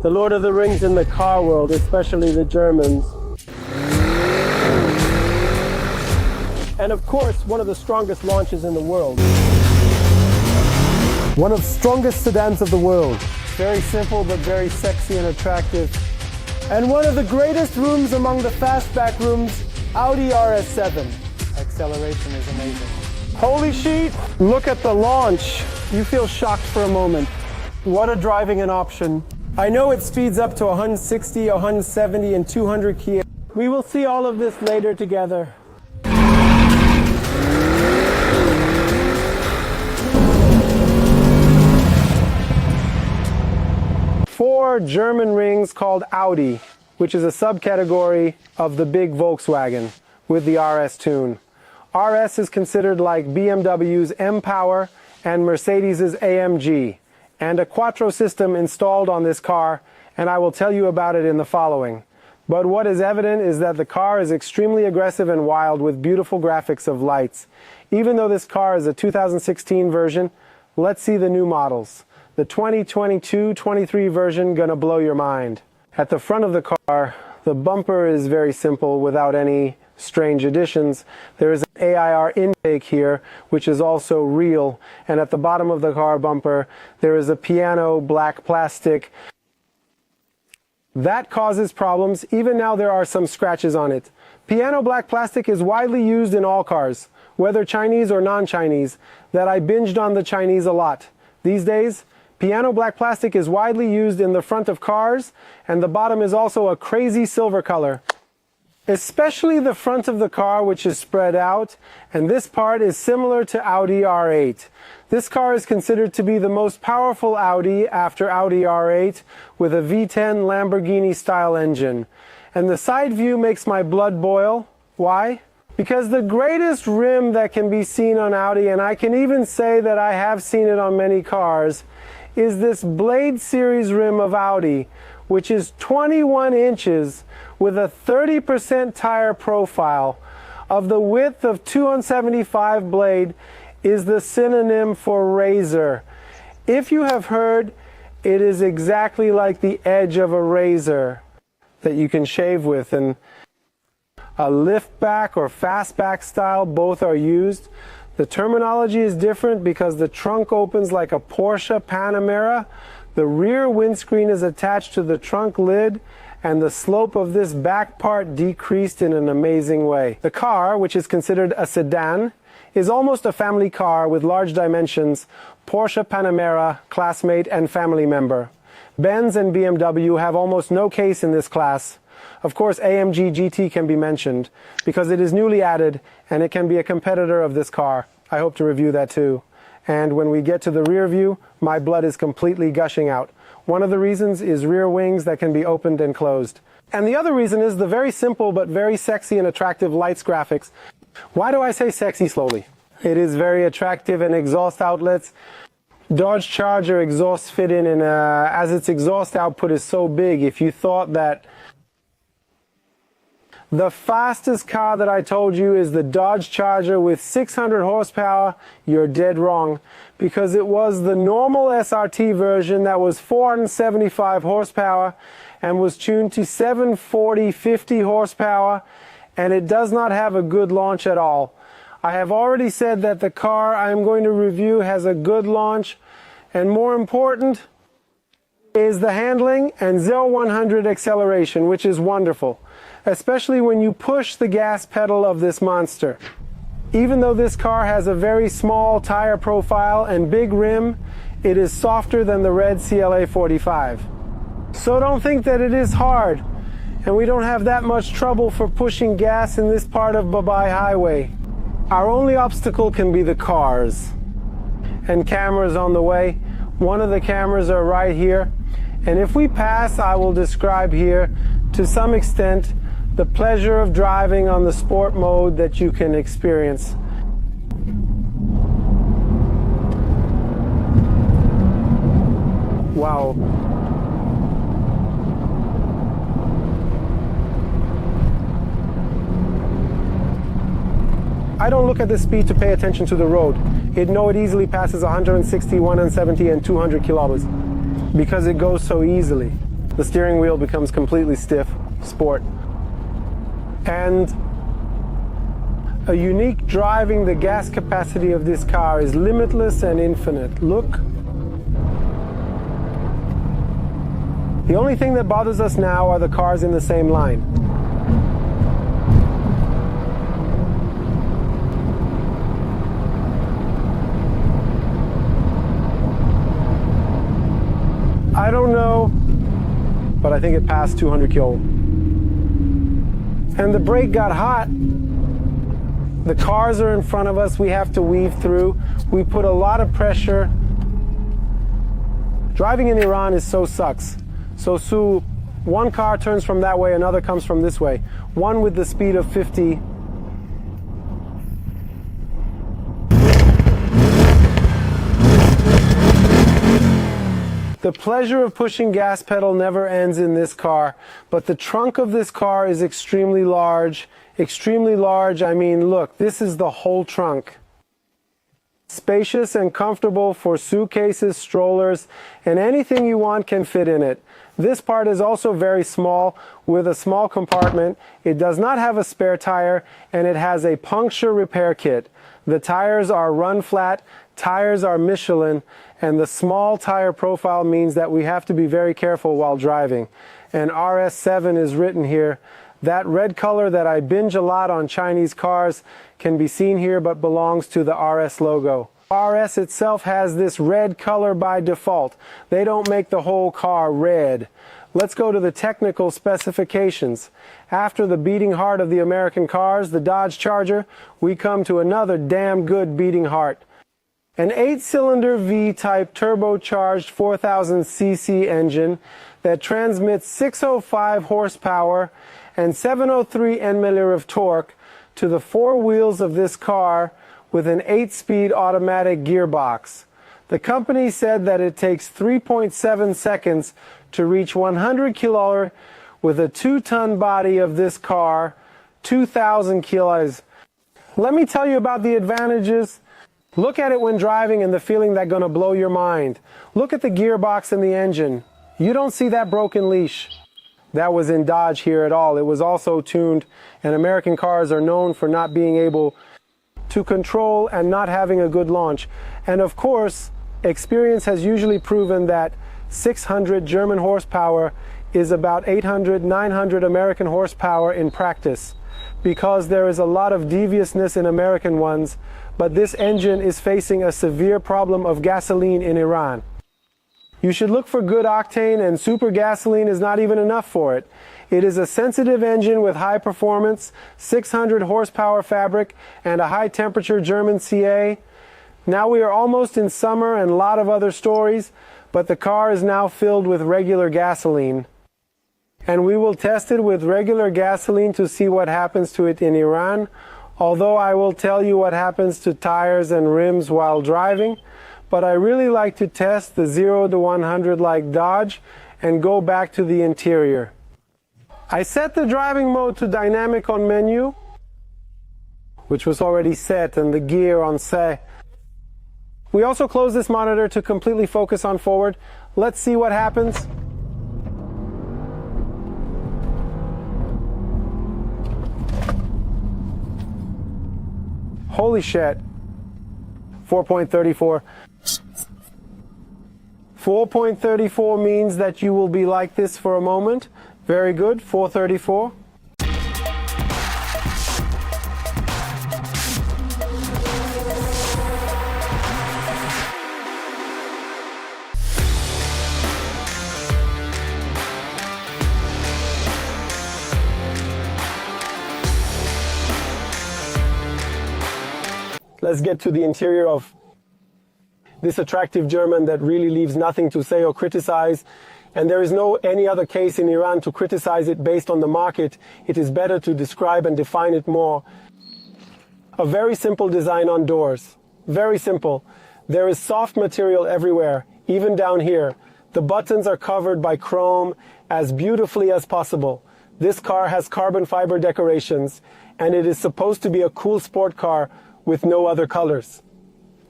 The Lord of the Rings in the car world, especially the Germans. And of course, one of the strongest launches in the world. One of the strongest sedans of the world. Very simple, but very sexy and attractive. And one of the greatest rooms among the fastback rooms, Audi RS7. Acceleration is amazing. Holy sheet, look at the launch. You feel shocked for a moment. What a driving an option. I know it speeds up to 160, 170, and 200 km. We will see all of this later together. Four German rings called Audi, which is a subcategory of the big Volkswagen with the RS tune. RS is considered like BMW's M-Power and Mercedes's AMG, and a Quattro system installed on this car, and I will tell you about it in the following. But what is evident is that the car is extremely aggressive and wild with beautiful graphics of lights. Even though this car is a 2016 version, let's see the new models. The 2022-23 version gonna blow your mind. At the front of the car, the bumper is very simple without any strange additions. There is an AIR intake here, which is also real, and at the bottom of the car bumper, there is a piano black plastic. That causes problems. Even now there are some scratches on it. Piano black plastic is widely used in all cars, whether Chinese or non-Chinese, that I binged on the Chinese a lot. These days, piano black plastic is widely used in the front of cars, and the bottom is also a crazy silver color. Especially the front of the car, which is spread out, and this part is similar to Audi R8. This car is considered to be the most powerful Audi after Audi R8 with a V10 Lamborghini style engine. And the side view makes my blood boil. Why? Because the greatest rim that can be seen on Audi, and I can even say that I have seen it on many cars, is this Blade Series rim of Audi, which is 21 inches with a 30% tire profile. Of the width of 275 blade is the synonym for razor. If you have heard, it is exactly like the edge of a razor that you can shave with, and a lift back or fastback style, both are used. The terminology is different because the trunk opens like a Porsche Panamera. The rear windscreen is attached to the trunk lid, and the slope of this back part decreased in an amazing way. The car, which is considered a sedan, is almost a family car with large dimensions, Porsche Panamera, classmate and family member. Benz and BMW have almost no case in this class. Of course, AMG GT can be mentioned because it is newly added and it can be a competitor of this car. I hope to review that too. And when we get to the rear view, my blood is completely gushing out. One of the reasons is rear wings that can be opened and closed. And the other reason is the very simple but very sexy and attractive lights graphics. Why do I say sexy slowly? It is very attractive, and exhaust outlets. Dodge Charger exhaust fit in, and as its exhaust output is so big, if you thought that the fastest car that I told you is the Dodge Charger with 600 horsepower, you're dead wrong, because it was the normal SRT version that was 475 horsepower and was tuned to 740-50 horsepower, and it does not have a good launch at all. I have already said that the car I'm going to review has a good launch, and more important is the handling and 0-100 acceleration, which is wonderful, especially when you push the gas pedal of this monster. Even though this car has a very small tire profile and big rim, it is softer than the red CLA 45. So don't think that it is hard, and we don't have that much trouble for pushing gas in this part of Babai Highway. Our only obstacle can be the cars and cameras on the way. One of the cameras are right here, and if we pass, I will describe here to some extent the pleasure of driving on the sport mode that you can experience. Wow. I don't look at the speed to pay attention to the road. It easily passes 160, 170, and 200 kilometers because it goes so easily. the steering wheel becomes completely stiff, sport. And a unique driving, the gas capacity of this car is limitless and infinite. Look. The only thing that bothers us now are the cars in the same line. I don't know, but I think it passed 200 kilo. And the brake got hot. The cars are in front of us, we have to weave through. We put a lot of pressure. Driving in Iran is so sucks. So one car turns from that way, another comes from this way. One with the speed of 50. The pleasure of pushing gas pedal never ends in this car, but the trunk of this car is extremely large. Extremely large, I mean, look, this is the whole trunk. Spacious and comfortable for suitcases, strollers, and anything you want can fit in it. This part is also very small with a small compartment. It does not have a spare tire, and it has a puncture repair kit. The tires are run flat, tires are Michelin, and the small tire profile means that we have to be very careful while driving. And RS7 is written here. That red color that I binge a lot on Chinese cars can be seen here but belongs to the RS logo. RS itself has this red color by default. They don't make the whole car red. Let's go to the technical specifications. After the beating heart of the American cars, the Dodge Charger, we come to another damn good beating heart. An 8-cylinder V-type turbocharged 4000cc engine that transmits 605 horsepower and 703 Nm of torque to the four wheels of this car with an 8-speed automatic gearbox. The company said that it takes 3.7 seconds to reach 100 km with a 2-ton body of this car, 2,000 kilos. Let me tell you about the advantages. Look at it when driving and the feeling that's gonna blow your mind. Look at the gearbox and the engine. You don't see that broken leash. That was in Dodge here at all. It was also tuned, and American cars are known for not being able to control and not having a good launch. And of course, experience has usually proven that 600 German horsepower is about 800, 900 American horsepower in practice, because there is a lot of deviousness in American ones, but this engine is facing a severe problem of gasoline in Iran. You should look for good octane, and super gasoline is not even enough for it. It is a sensitive engine with high performance, 600 horsepower fabric, and a high temperature German CA. Now we are almost in summer and a lot of other stories, but the car is now filled with regular gasoline. And we will test it with regular gasoline to see what happens to it in Iran, although I will tell you what happens to tires and rims while driving. But I really like to test the 0 to 100 like Dodge and go back to the interior. I set the driving mode to dynamic on menu, which was already set, and the gear on set. We also close this monitor to completely focus on forward. Let's see what happens. Holy shit. 4.34. 4.34 means that you will be like this for a moment. Very good. 434. Let's get to the interior of this attractive German that really leaves nothing to say or criticize. And there is no any other case in Iran to criticize it based on the market. It is better to describe and define it more. A very simple design on doors. Very simple. There is soft material everywhere, even down here. The buttons are covered by chrome as beautifully as possible. This car has carbon fiber decorations, and it is supposed to be a cool sport car with no other colors.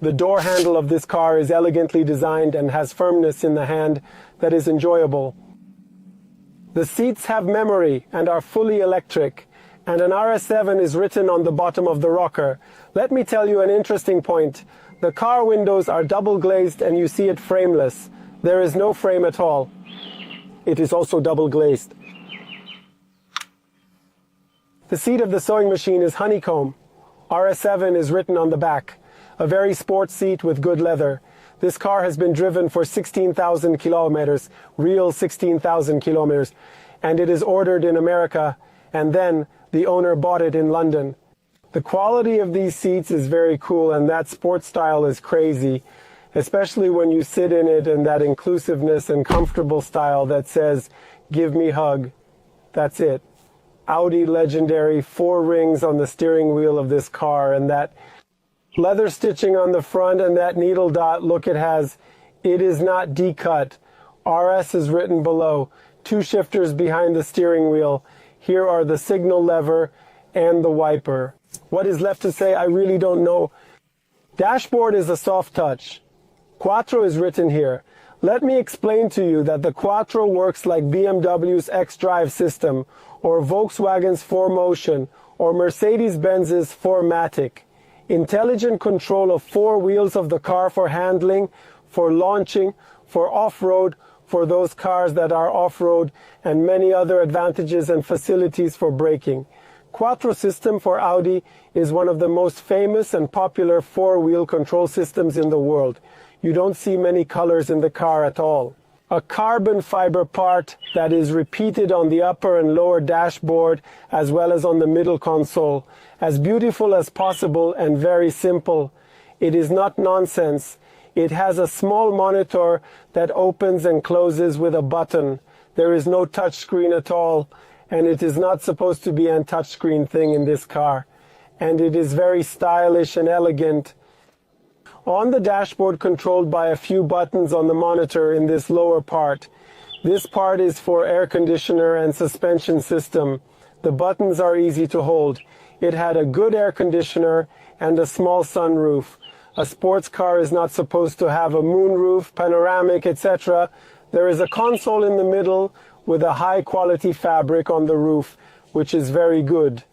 The door handle of this car is elegantly designed and has firmness in the hand that is enjoyable. The seats have memory and are fully electric, and an RS7 is written on the bottom of the rocker. Let me tell you an interesting point. The car windows are double glazed and you see it frameless. There is no frame at all. It is also double glazed. The seat of the sewing machine is honeycomb. RS7 is written on the back. A very sports seat with good leather. This car has been driven for 16,000 kilometers, real 16,000 kilometers, and it is ordered in America, and then the owner bought it in London. The quality of these seats is very cool, and that sport style is crazy, especially when you sit in it, and that inclusiveness and comfortable style that says, "Give me hug." That's it. Audi legendary 4 rings on the steering wheel of this car, and that leather stitching on the front and that needle dot look it has. It is not D-cut. RS is written below. 2 shifters behind the steering wheel. Here are the signal lever and the wiper. What is left to say? I really don't know. Dashboard is a soft touch. Quattro is written here. Let me explain to you that the Quattro works like BMW's X-Drive system, or Volkswagen's 4Motion, or Mercedes-Benz's 4Matic. Intelligent control of 4 wheels of the car for handling, for launching, for off-road, for those cars that are off-road, and many other advantages and facilities for braking. Quattro system for Audi is one of the most famous and popular 4-wheel control systems in the world. You don't see many colors in the car at all. A carbon fiber part that is repeated on the upper and lower dashboard as well as on the middle console. As beautiful as possible and very simple. It is not nonsense. It has a small monitor that opens and closes with a button. There is no touch screen at all, and it is not supposed to be a touchscreen thing in this car. And it is very stylish and elegant. On the dashboard, controlled by a few buttons on the monitor in this lower part. This part is for air conditioner and suspension system. The buttons are easy to hold. It had a good air conditioner and a small sunroof. A sports car is not supposed to have a moonroof, panoramic, etc. There is a console in the middle with a high quality fabric on the roof, which is very good.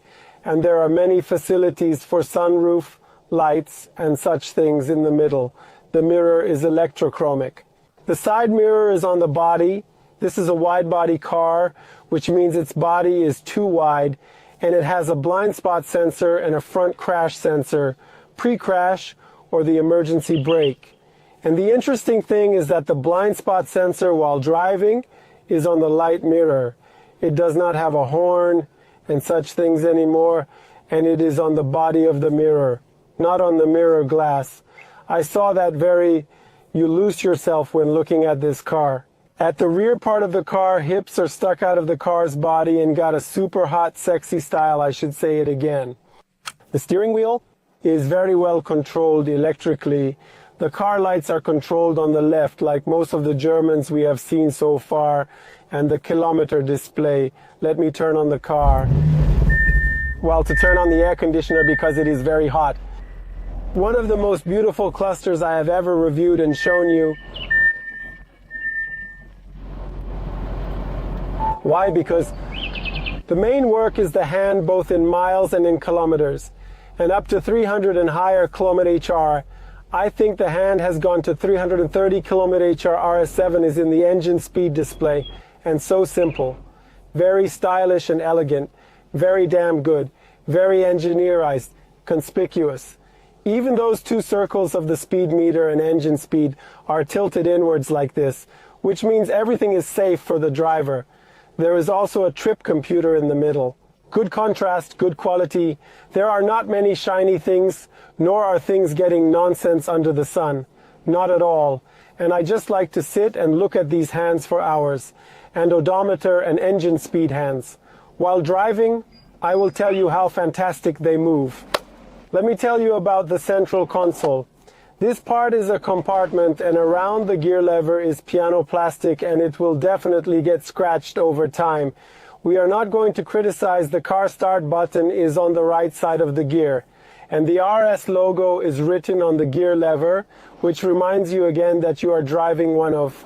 And there are many facilities for sunroof, lights, and such things in the middle. The mirror is electrochromic. The side mirror is on the body. This is a wide body car, which means its body is too wide, and it has a blind spot sensor and a front crash sensor, pre-crash or the emergency brake. And the interesting thing is that the blind spot sensor while driving is on the light mirror. It does not have a horn and such things anymore, and it is on the body of the mirror, not on the mirror glass. I saw that you lose yourself when looking at this car. At the rear part of the car, hips are stuck out of the car's body and got a super hot, sexy style, I should say it again. The steering wheel is very well controlled electrically. The car lights are controlled on the left, like most of the Germans we have seen so far, and the kilometer display. Let me turn on the car. Well, to turn on the air conditioner because it is very hot. One of the most beautiful clusters I have ever reviewed and shown you. Why? Because the main work is the hand, both in miles and in kilometers, and up to 300 and higher km/h. I think the hand has gone to 330 km/h. RS7 is in the engine speed display, and so simple. Very stylish and elegant, very damn good, very engineerized, conspicuous. Even those 2 circles of the speed meter and engine speed are tilted inwards like this, which means everything is safe for the driver. There is also a trip computer in the middle. Good contrast, good quality. There are not many shiny things, nor are things getting nonsense under the sun. Not at all. And I just like to sit and look at these hands for hours, and odometer and engine speed hands. While driving, I will tell you how fantastic they move. Let me tell you about the central console. This part is a compartment, and around the gear lever is piano plastic, and it will definitely get scratched over time. We are not going to criticize. The car start button is on the right side of the gear, and the RS logo is written on the gear lever, which reminds you again that you are driving one of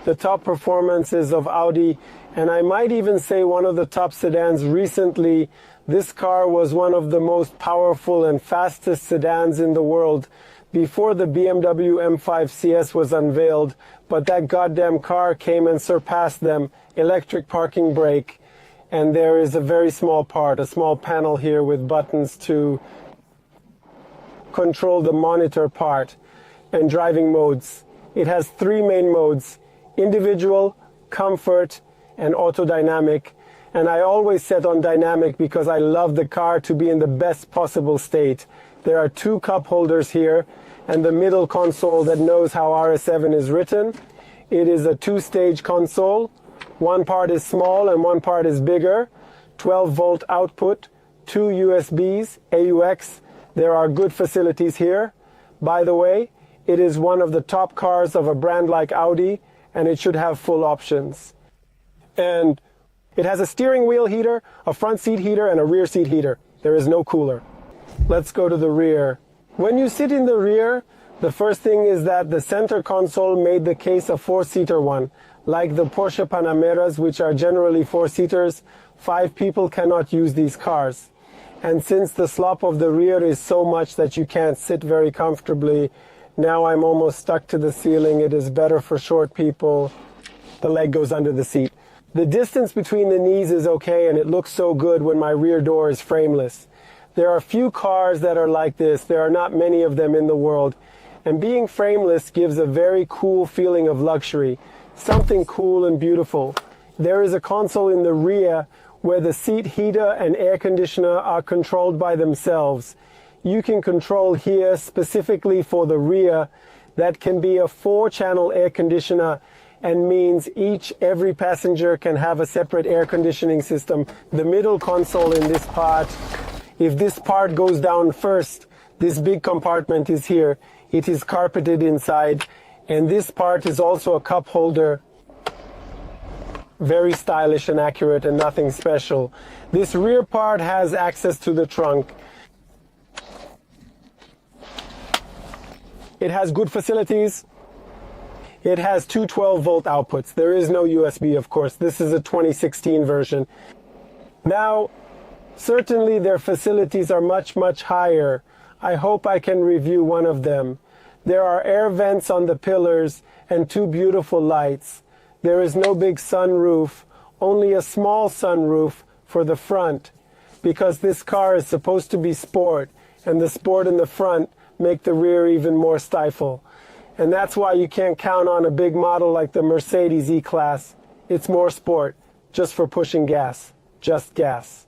the top performances of Audi and I might even say one of the top sedans recently. This car was one of the most powerful and fastest sedans in the world before the BMW M5 CS was unveiled, but that goddamn car came and surpassed them. Electric parking brake, and there is a very small part, a small panel here with buttons to control the monitor part and driving modes. It has 3 main modes: individual, comfort, and auto dynamic. And I always set on dynamic because I love the car to be in the best possible state. There are 2 cup holders here and the middle console that knows how RS7 is written. It is a 2-stage console. One part is small and one part is bigger. 12-volt output, 2 USBs, AUX. There are good facilities here. By the way, it is one of the top cars of a brand like Audi, and it should have full options. And it has a steering wheel heater, a front seat heater, and a rear seat heater. There is no cooler. Let's go to the rear. When you sit in the rear, the first thing is that the center console made the case a 4-seater one. Like the Porsche Panameras, which are generally 4-seaters, 5 people cannot use these cars. And since the slop of the rear is so much that you can't sit very comfortably, now I'm almost stuck to the ceiling. It is better for short people. The leg goes under the seat. The distance between the knees is okay, and it looks so good when my rear door is frameless. There are few cars that are like this. There are not many of them in the world. And being frameless gives a very cool feeling of luxury, something cool and beautiful. There is a console in the rear where the seat heater and air conditioner are controlled by themselves. You can control here specifically for the rear. That can be a 4-channel air conditioner, and means every passenger can have a separate air conditioning system. The middle console in this part, if this part goes down first, this big compartment is here. It is carpeted inside, and this part is also a cup holder. Very stylish and accurate and nothing special. This rear part has access to the trunk. It has good facilities. It has 2 12-volt outputs. There is no USB, of course. This is a 2016 version. Now, certainly their facilities are much, much higher. I hope I can review one of them. There are air vents on the pillars and 2 beautiful lights. There is no big sunroof, only a small sunroof for the front, because this car is supposed to be sport, and the sport in the front make the rear even more stifle. And that's why you can't count on a big model like the Mercedes E-Class. It's more sport, just for pushing gas, just gas.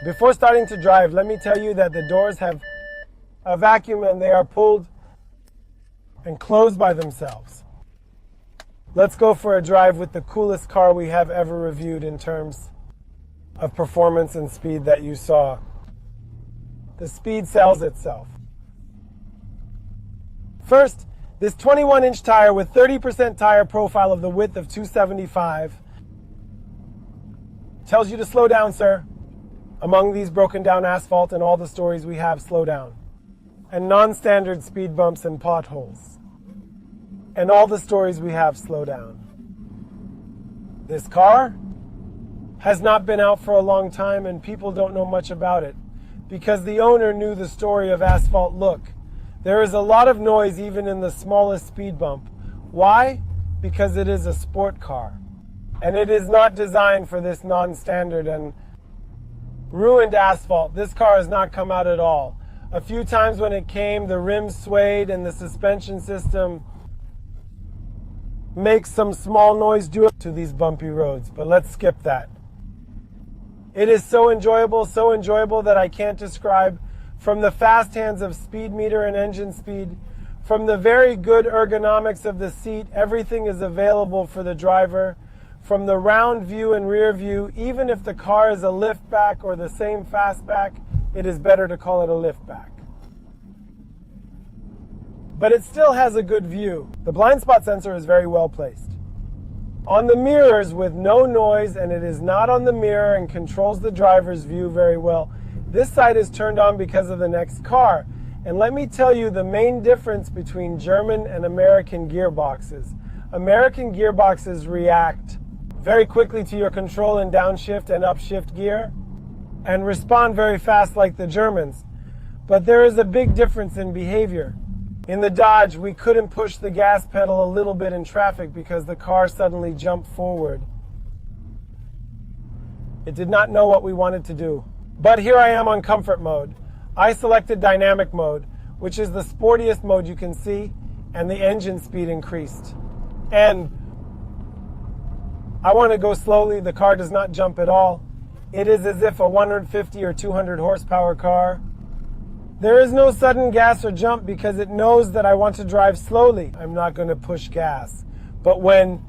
Before starting to drive, let me tell you that the doors have a vacuum and they are pulled and closed by themselves. Let's go for a drive with the coolest car we have ever reviewed in terms of performance and speed that you saw. The speed sells itself. First, this 21-inch tire with 30% tire profile of the width of 275 tells you to slow down, sir. Among these broken down asphalt and all the stories we have, slow down. And non-standard speed bumps and potholes. And all the stories we have, slow down. This car has not been out for a long time and people don't know much about it because the owner knew the story of asphalt look. There is a lot of noise even in the smallest speed bump. Why? Because it is a sport car. And it is not designed for this non-standard and ruined asphalt. This car has not come out at all. A few times when it came, the rims swayed and the suspension system makes some small noise due to these bumpy roads, but let's skip that. It is so enjoyable that I can't describe. From the fast hands of speed meter and engine speed, from the very good ergonomics of the seat, everything is available for the driver. From the round view and rear view, even if the car is a liftback or the same fastback, it is better to call it a liftback. But it still has a good view. The blind spot sensor is very well placed. on the mirrors with no noise, and it is not on the mirror and controls the driver's view very well. This side is turned on because of the next car. And let me tell you the main difference between German and American gearboxes. American gearboxes react very quickly to your control and downshift and upshift gear and respond very fast like the Germans. But there is a big difference in behavior. In the Dodge, we couldn't push the gas pedal a little bit in traffic because the car suddenly jumped forward. It did not know what we wanted to do. But here I am on comfort mode. I selected dynamic mode, which is the sportiest mode you can see, and the engine speed increased. And I want to go slowly. The car does not jump at all. It is as if a 150 or 200 horsepower car. There is no sudden gas or jump because it knows that I want to drive slowly. I'm not going to push gas. But when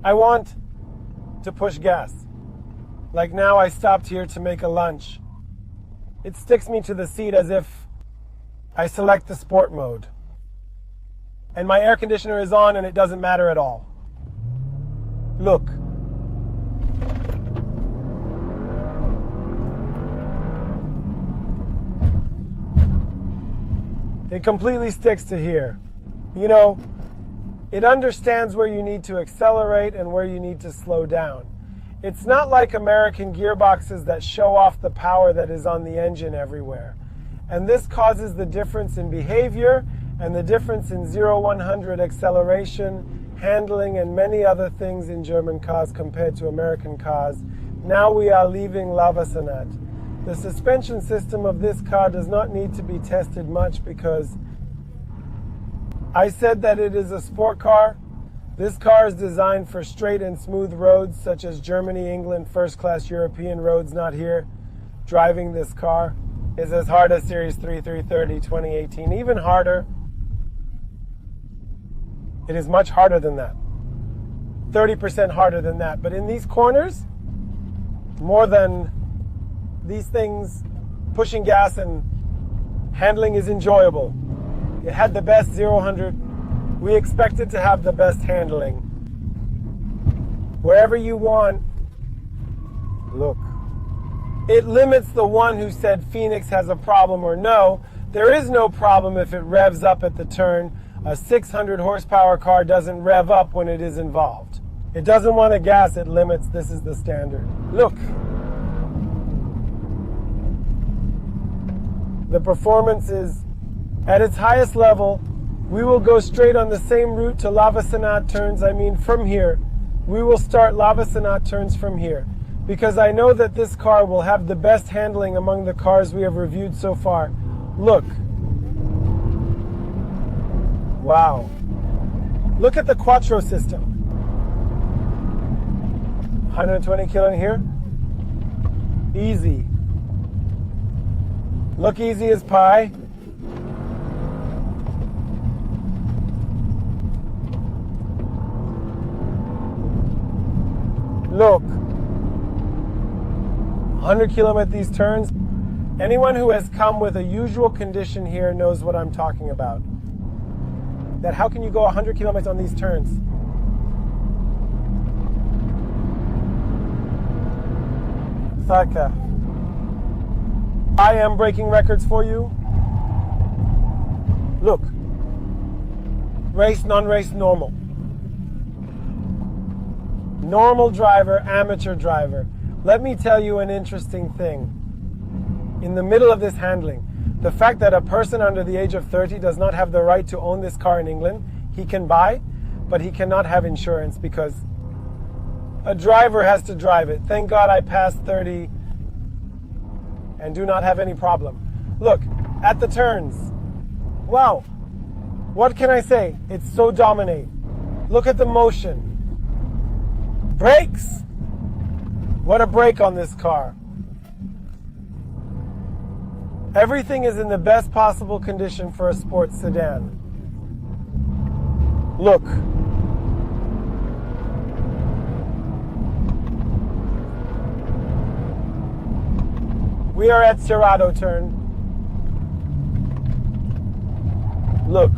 I want to push gas, like now I stopped here to make a lunch, it sticks me to the seat as if I select the sport mode. And my air conditioner is on and it doesn't matter at all. Look. It completely sticks to here. You know, it understands where you need to accelerate and where you need to slow down. It's not like American gearboxes that show off the power that is on the engine everywhere. And this causes the difference in behavior and the difference in 0-100 acceleration, handling, and many other things in German cars compared to American cars. Now we are leaving Lavasanat. The suspension system of this car does not need to be tested much because I said that it is a sport car. This car is designed for straight and smooth roads such as Germany, England, first-class European roads not here. Driving this car is as hard as Series 3 330 2018, even harder. It is much harder than that. 30% harder than that. But in these corners, more than these things, pushing gas and handling is enjoyable. It had the best 0-100. We expected to have the best handling. Wherever you want, look. It limits the one who said Phoenix has a problem or no. There is no problem if it revs up at the turn. A 600 horsepower car doesn't rev up when it is involved. It doesn't want to gas, it limits. This is the standard. Look. The performance is at its highest level. We will go straight on the same route to Lavasanat turns. I mean, from here. We will start Lavasanat turns from here. Because I know that this car will have the best handling among the cars we have reviewed so far. Look. Wow. Look at the Quattro system. 120 kilo in here. Easy. Look easy as pie. Look. 100 kilo at these turns. Anyone who has come with a usual condition here knows what I'm talking about. That how can you go 100 kilometers on these turns? Thaka. I am breaking records for you. Look. Race, non-race, normal. Normal driver, amateur driver. Let me tell you an interesting thing. In the middle of this handling, the fact that a person under the age of 30 does not have the right to own this car in England, he can buy, but he cannot have insurance because a driver has to drive it. Thank God I passed 30 and do not have any problem. Look, at the turns. Wow. What can I say? It's so dominant. Look at the motion. Brakes. What a brake on this car. Everything is in the best possible condition for a sports sedan. Look. We are at Cerrado turn. Look.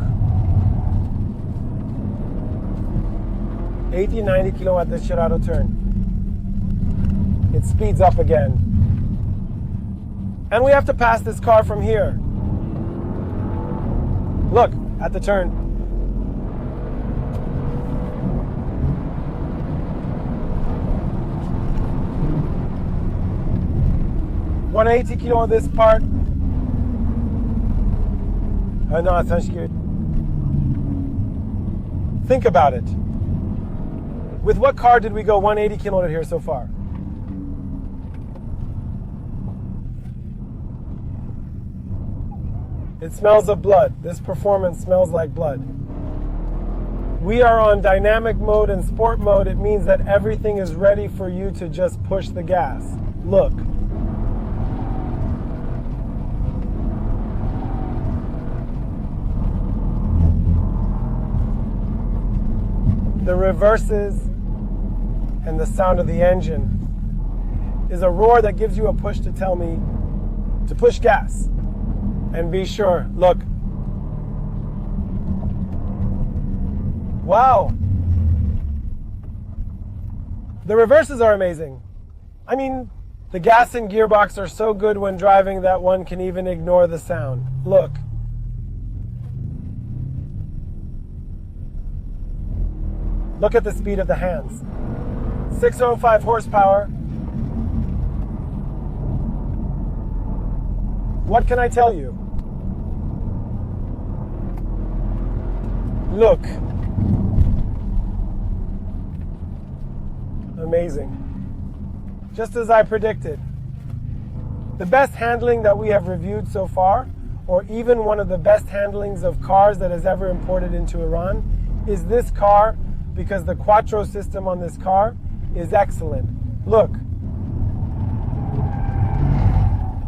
80, 90 kilo at the Cerrado turn. It speeds up again. And we have to pass this car from here. Look, at the turn. $180 kilo on this part. No, thank you. Think about it. With what car did we go 180 km here so far? It smells of blood. This performance smells like blood. We are on dynamic mode and sport mode. It means that everything is ready for you to just push the gas. Look. The reverses and the sound of the engine is a roar that gives you a push to tell me to push gas. And be sure, look. Wow. The reverses are amazing. I mean, the gas and gearbox are so good when driving that one can even ignore the sound. Look. Look at the speed of the hands. 605 horsepower. What can I tell you? Look. Amazing. Just as I predicted. The best handling that we have reviewed so far, or even one of the best handlings of cars that has ever imported into Iran, is this car, because the Quattro system on this car is excellent. Look.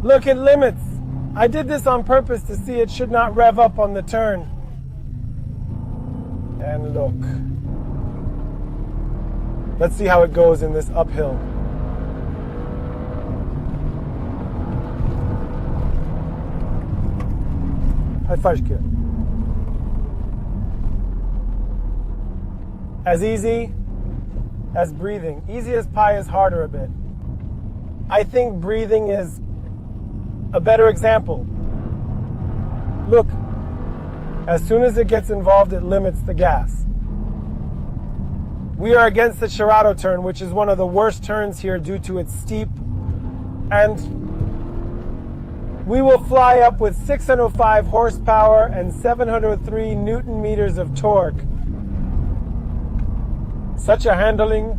Look, it limits. I did this on purpose to see it should not rev up on the turn. And look. Let's see how it goes in this uphill. As easy as breathing. Easy as pie is harder a bit. I think breathing is a better example. Look, as soon as it gets involved, it limits the gas. We are against the Cerrado turn, which is one of the worst turns here due to its steep, and we will fly up with 605 horsepower and 703 Newton meters of torque. Such a handling.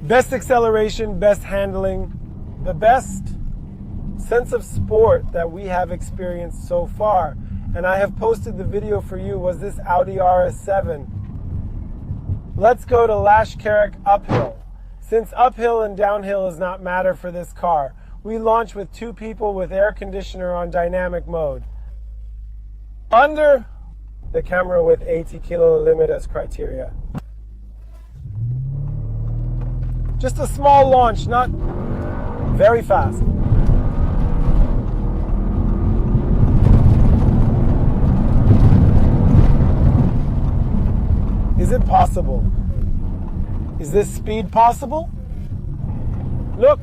Best acceleration, best handling, the best sense of sport that we have experienced so far. And I have posted the video for you, was this Audi RS7. Let's go to Lashkarak uphill. Since uphill and downhill does not matter for this car, we launch with 2 people with air conditioner on dynamic mode. Under the camera with 80 kilo limit as criteria. Just a small launch, not very fast. Is it possible? Is this speed possible? Look.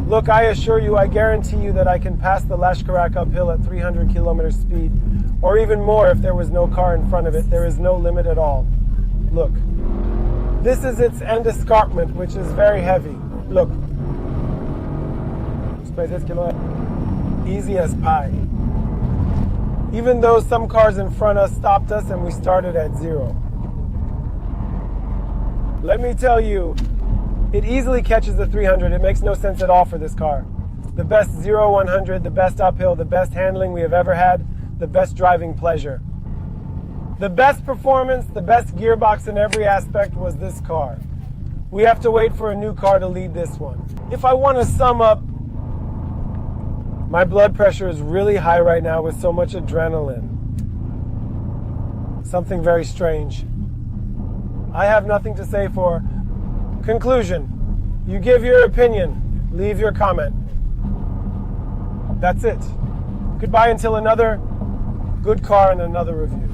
Look, I assure you, I guarantee you that I can pass the Lashkarak uphill at 300 kilometers speed, or even more if there was no car in front of it. There is no limit at all. Look. This is its end escarpment, which is very heavy. Look. Easy as pie. Even though some cars in front of us stopped us and we started at 0. Let me tell you, it easily catches the 300. It makes no sense at all for this car. The best 0-100, the best uphill, the best handling we have ever had, the best driving pleasure. The best performance, the best gearbox in every aspect was this car. We have to wait for a new car to lead this one. If I want to sum up, my blood pressure is really high right now with so much adrenaline. Something very strange. I have nothing to say for Conclusion. You give your opinion. Leave your comment. That's it. Goodbye until another good car and another review.